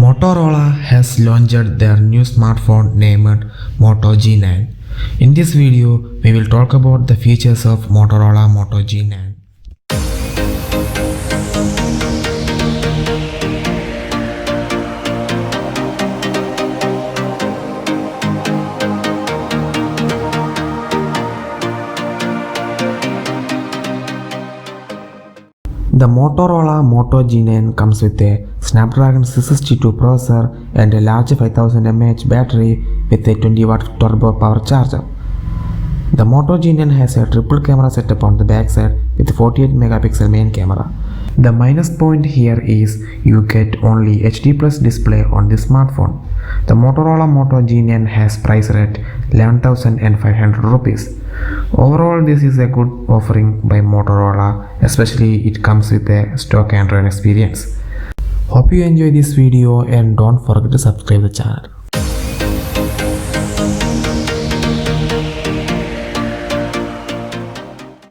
Motorola has launched their new smartphone named Moto G9. In this video, we will talk about the features of Motorola Moto G9. The Motorola Moto G9 comes with a Snapdragon 662 processor and a large 5000 mAh battery with a 20-watt turbo power charger. The Moto G9 has a triple camera setup on the backside with 48 megapixel main camera. The minus point here is you get only HD plus display on this smartphone. The Motorola Moto G9 has priced at 11,500 rupees. Overall, this is a good offering by Motorola, especially it comes with a stock Android experience. Hope you enjoy this video and don't forget to subscribe the channel.